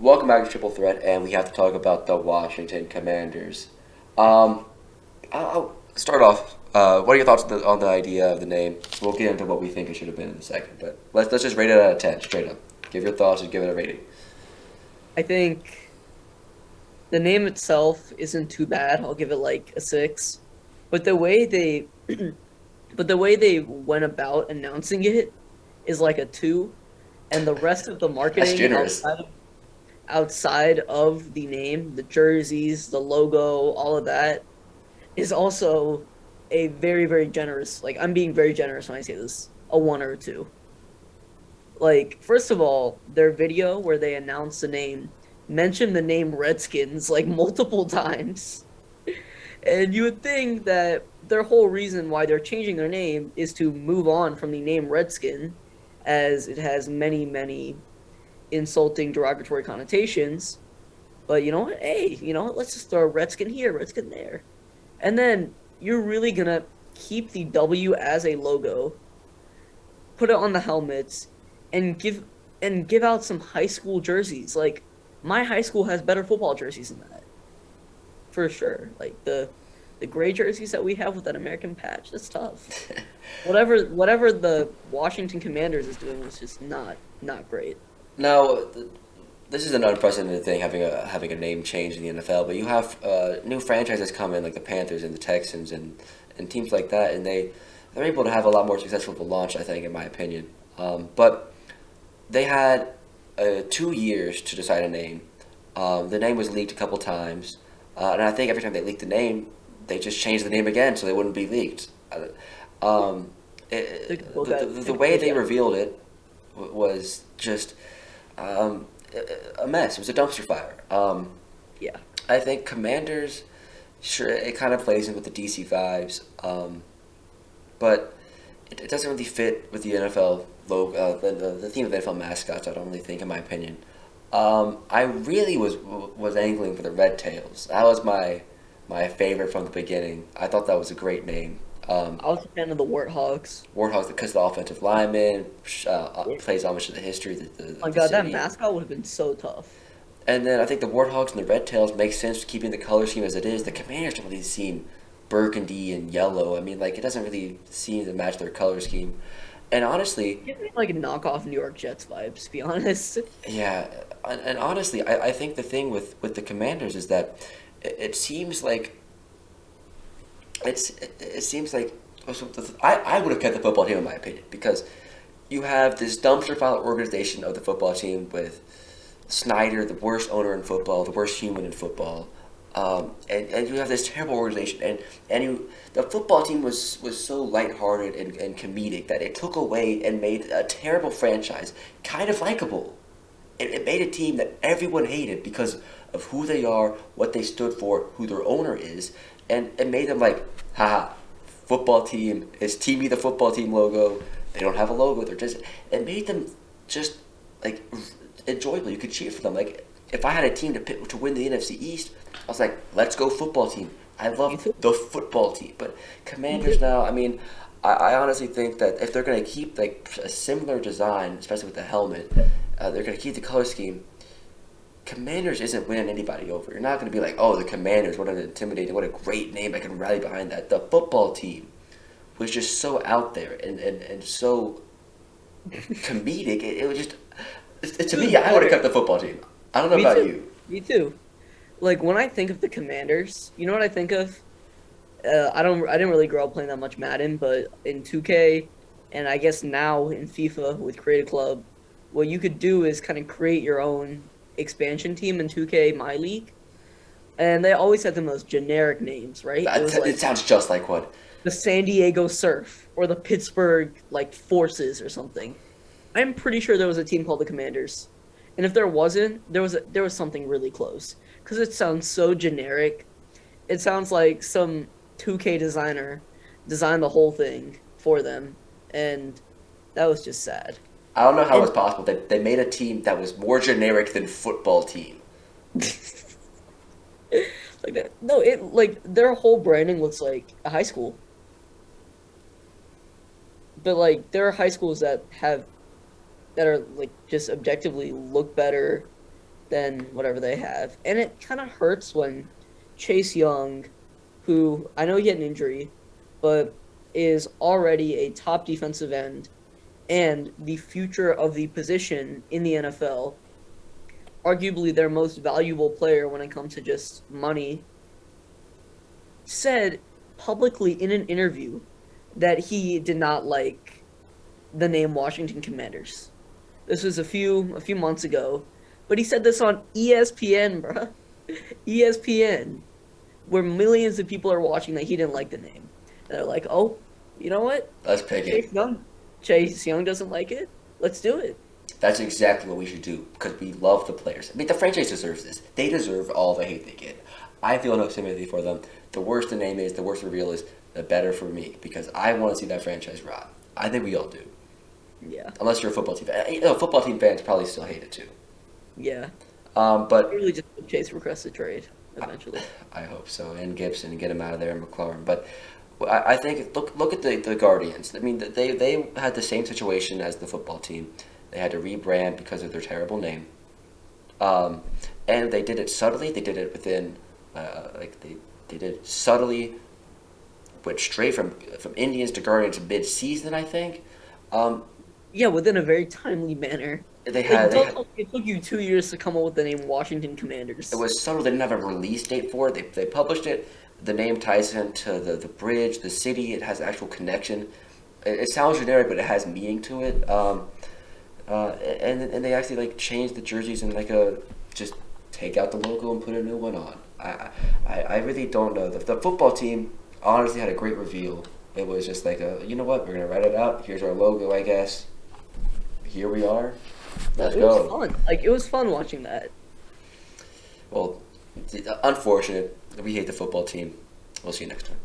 Welcome back to Triple Threat, and we have to talk about the Washington Commanders. Um, I'll start off. What are your thoughts on the idea of the name? We'll get into what we think it should have been in a second, but let's just rate it out of 10, straight up. Give your thoughts and give it a rating. I think the name itself isn't too bad. I'll give it like a 6. But the way they but the way they went about announcing it is like a 2, and the rest of the That's marketing generous. outside of the name, the jerseys, the logo, all of that is also a very very generous. Like I'm being very generous when I say this, a 1 or a 2. Like, first of all, their video where they announce the name mentioned the name Redskins like multiple times. And you would think that their whole reason why they're changing their name is to move on from the name Redskin, as it has many, many insulting, derogatory connotations. But you know what? Hey, let's just throw Redskin here, Redskin there. And then you're really gonna keep the W as a logo, put it on the helmets, and give out some high school jerseys. Like my high school has better football jerseys than that, for sure. Like the gray jerseys that we have with that American patch, that's tough. Whatever the Washington Commanders is doing was just not great. Now, this is an unprecedented thing having a name change in the NFL, but you have new franchises come in like the Panthers and the Texans and teams like that, and they're able to have a lot more successful of a launch, I think, in my opinion. But they had 2 years to decide a name. The name was leaked a couple times, and I think every time they leaked the name, they just changed the name again so they wouldn't be leaked. Um, Typical the, guy, the way typical they guy. revealed it was just um, a mess. It was a dumpster fire. Yeah. I think Commanders, sure, it kind of plays in with the DC vibes, but it doesn't really fit with the NFL logo, the theme of the NFL mascots. I don't really think, in my opinion. I really was angling for the Red Tails. That was my favorite from the beginning. I thought that was a great name. I was a fan of the Warthogs. Warthogs, because the offensive lineman Yeah. plays homage to the history Oh my of the god, that city. mascot would have been so tough. And then I think the Warthogs and the Red Tails make sense keeping the color scheme as it is. The Commanders don't really seem burgundy and yellow. I mean, like, it doesn't really seem to match their color scheme. And honestly, Give me like a knockoff New York Jets vibes, to be honest. yeah, and honestly, I think the thing with the Commanders is that it seems like it seems like I would have kept the football team in my opinion because you have this dumpster fire organization of the football team with Snyder, the worst owner in football, the worst human in football, and you have this terrible organization, the football team was so lighthearted and comedic that it took away and made a terrible franchise kind of likable. It made a team that everyone hated because of who they are, what they stood for, who their owner is, and it made them like, haha, football team is Teamy the football team logo. They don't have a logo. They're just. It made them just like enjoyable. You could cheer for them. Like if I had a team to win the NFC East, I was like, let's go football team. I Me love too. the football team, but Me Commanders too. now. I mean, I honestly think that if they're going to keep like a similar design, especially with the helmet, they're going to keep the color scheme. Commanders isn't winning anybody over. You're not going to be like, oh, the Commanders, what an intimidating, what a great name. I can rally behind that. The football team was just so out there and so comedic. It was just, to It was me, I would have kept better. the football team. I don't know Me about too. you. Me too. Like when I think of the Commanders, you know what I think of? I didn't really grow up playing that much Madden, but in 2K and I guess now in FIFA with Create a Club, what you could do is kind of create your own expansion team in 2K My League, and they always had the most generic names, right? It was It like sounds just like what. the San Diego Surf or the Pittsburgh like Forces or something. I'm pretty sure there was a team called the Commanders, and if there wasn't, there was something really close because it sounds so generic. It sounds like some 2K designer designed the whole thing for them, and that was just sad. I don't know how And it's possible that they made a team that was more generic than football team. like that, no, it like their whole branding looks like a high school, but like there are high schools that are like just objectively look better than whatever they have. And it kind of hurts when Chase Young, who I know he had an injury, but is already a top defensive end and the future of the position in the NFL, arguably their most valuable player when it comes to just money, said publicly in an interview that he did not like the name Washington Commanders. This was a few months ago, but he said this on ESPN, bruh. ESPN, where millions of people are watching that he didn't like the name. And they're like, "Oh, you know what? Let's pick it. Chase Young doesn't like it. Let's do it." That's exactly what we should do because we love the players. I mean, the franchise deserves this. They deserve all the hate they get. I feel no sympathy for them. The worse the name is, the worse the reveal is, the better for me because I want to see that franchise rot. I think we all do. Yeah. Unless you're a football team fan. You know, football team fans probably still hate it too. Yeah. But Really just Chase request a trade eventually. I hope so. And Gibson and get him out of there and McLaurin. But I think look at the Guardians. I mean, they had the same situation as the football team. They had to rebrand because of their terrible name. And they did it subtly. They did it within, they did it subtly. Went straight from Indians to Guardians mid-season, I think. Yeah, within a very timely manner. They Like, had, it took you 2 years to come up with the name Washington Commanders. it was subtle. They didn't have a release date for it. They published it. The name ties into the bridge, the city. It has actual connection. It sounds generic, but it has meaning to it. And they actually changed the jerseys and just take out the logo and put a new one on. I really don't know. The football team honestly had a great reveal. It was just you know what, we're gonna write it out. Here's our logo, I guess. Here we are. Let's It go. was fun. It was fun watching that. Well, unfortunate. We hate the football team. We'll see you next time.